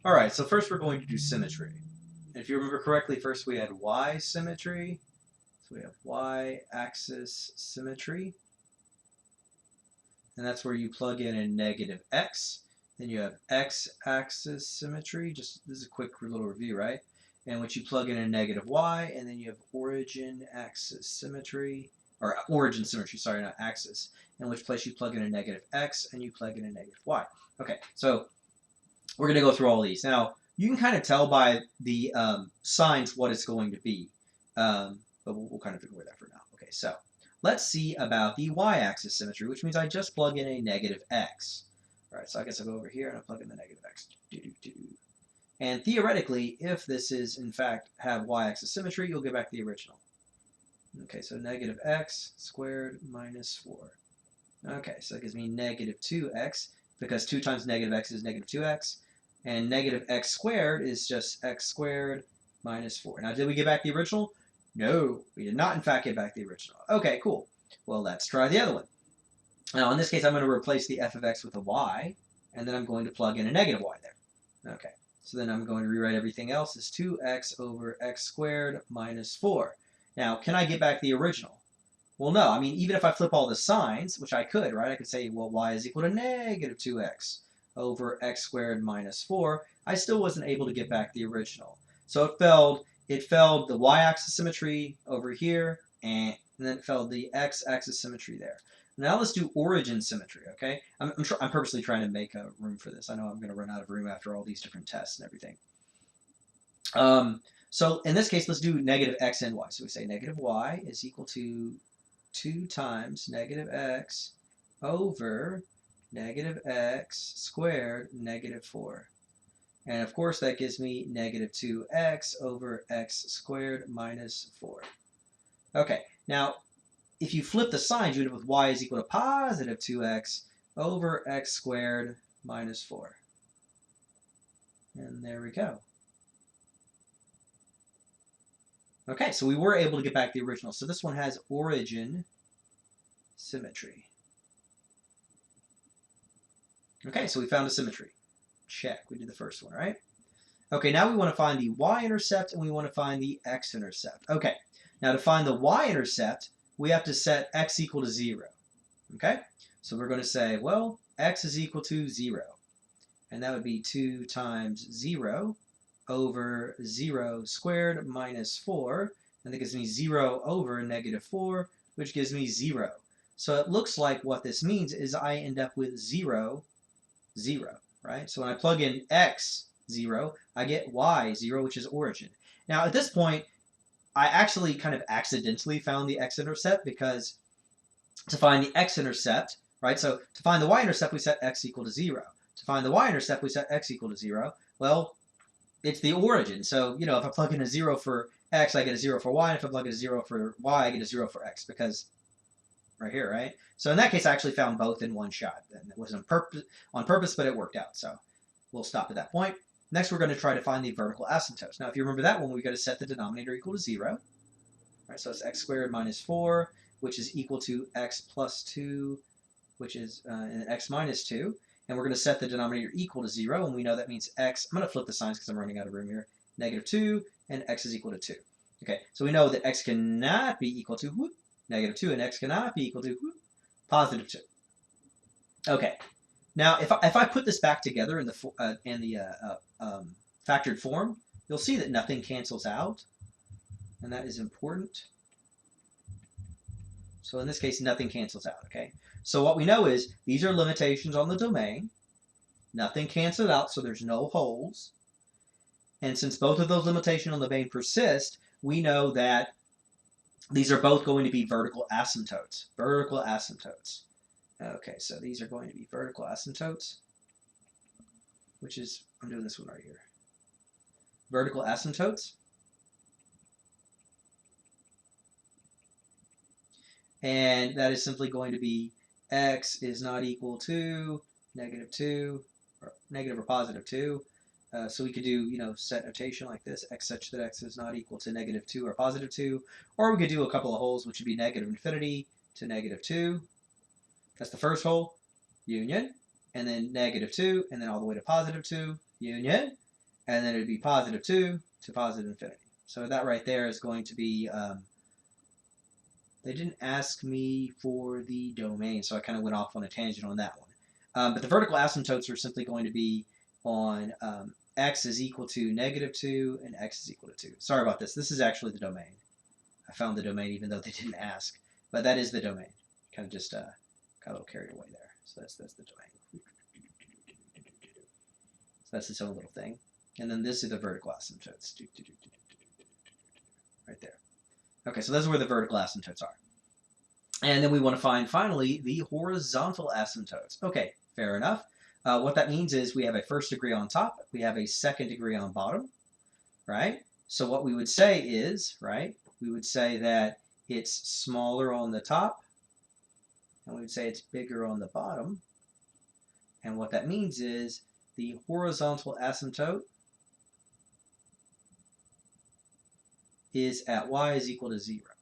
All right, so first we're going to do symmetry. And if you remember correctly, first we had Y symmetry. So we have Y-axis symmetry. And that's where you plug in a negative x. Then you have x-axis symmetry. Just this is a quick little review, right? And which you plug in a negative y, and then you have origin axis symmetry, or origin symmetry, sorry, not axis, in which place you plug in a negative x and you plug in a negative y. Okay, so we're going to go through all these. Now, you can kind of tell by the signs what it's going to be, but we'll kind of ignore that for now. Okay, so let's see about the y-axis symmetry, which means I just plug in a negative x. All right, so I guess I'll go over here and I'll plug in the negative x. And theoretically, if this is, in fact, have y-axis symmetry, you'll get back the original. Okay, so negative x squared minus 4. Okay, so that gives me negative 2x, because 2 times negative x is negative 2x. And negative x squared is just x squared minus 4. Now, did we get back the original? No, we did not, in fact, get back the original. Okay, cool. Well, let's try the other one. Now, in this case, I'm going to replace the f of x with a y, and then I'm going to plug in a negative y there. Okay, so then I'm going to rewrite everything else as 2x over x squared minus 4. Now, can I get back the original? Well, no. I mean, even if I flip all the signs, which I could, right? I could say, well, y is equal to negative 2x over x squared minus 4. I still wasn't able to get back the original. So it failed the y-axis symmetry over here, and then it failed the x-axis symmetry there. Now let's do origin symmetry, okay? I'm purposely trying to make a room for this. I know I'm going to run out of room after all these different tests and everything. So in this case, let's do negative x and y. So we say negative y is equal to 2 times negative x over negative x squared negative 4. And of course, that gives me negative 2x over x squared minus 4. Okay, now if you flip the signs, you end up with y is equal to positive 2x over x squared minus 4. And there we go. Okay, so we were able to get back the original. So this one has origin symmetry. Okay, so we found a symmetry. Check. We did the first one, right? Okay, now we want to find the y-intercept and we want to find the x-intercept. Okay, now to find the y-intercept, we have to set x equal to 0. Okay, so we're going to say, well, x is equal to 0. And that would be 2 times 0 over 0 squared minus 4. And that gives me 0 over negative 4, which gives me 0. So it looks like what this means is I end up with 0, 0, right? So when I plug in x, 0, I get y, 0, which is origin. Now, at this point, I actually kind of accidentally found the x-intercept, because to find the x-intercept, right? So to find the y-intercept, we set x equal to 0. To find the y-intercept, we set x equal to 0. Well, it's the origin. So, you know, if I plug in a 0 for x, I get a 0 for y. And if I plug in a 0 for y, I get a 0 for x, because right here, right? So in that case, I actually found both in one shot. And it wasn't on purpose, but it worked out. So we'll stop at that point. Next, we're going to try to find the vertical asymptotes. Now, if you remember that one, we've got to set the denominator equal to 0. Right, so it's x squared minus 4, which is equal to x plus 2, which is x minus 2. And we're going to set the denominator equal to 0, and we know that means x. I'm going to flip the signs because I'm running out of room here. Negative 2, and x is equal to 2. Okay, so we know that x cannot be equal to negative 2, and x cannot be equal to positive 2. Okay, now if I put this back together in the factored form, you'll see that nothing cancels out, and that is important. So in this case, nothing cancels out, okay? So what we know is these are limitations on the domain. Nothing cancels out, so there's no holes. And since both of those limitations on the domain persist, we know that these are both going to be vertical asymptotes. Vertical asymptotes. Okay, so these are going to be vertical asymptotes, which is, I'm doing this one right here. Vertical asymptotes. And that is simply going to be x is not equal to negative 2, or negative or positive 2. So we could do, set notation like this, x such that x is not equal to negative 2 or positive 2. Or we could do a couple of holes, which would be negative infinity to negative 2. That's the first hole, union. And then negative 2, and then all the way to positive 2, union. and then it would be positive 2 to positive infinity. So that right there is going to be, they didn't ask me for the domain, so I kind of went off on a tangent on that one. But the vertical asymptotes are simply going to be on x is equal to -2 and x is equal to 2. Sorry about this. This is actually the domain. I found the domain even though they didn't ask. But that is the domain. Kind of just got a little carried away there. So that's the domain. So that's its own little thing. And then this is the vertical asymptotes. Right there. Okay, so those are where the vertical asymptotes are. And then we want to find, finally, the horizontal asymptotes. Okay, fair enough. What that means is we have a first degree on top, we have a second degree on bottom, right? So what we would say is, right, we would say that it's smaller on the top, and we would say it's bigger on the bottom. And what that means is the horizontal asymptote is at y is equal to 0.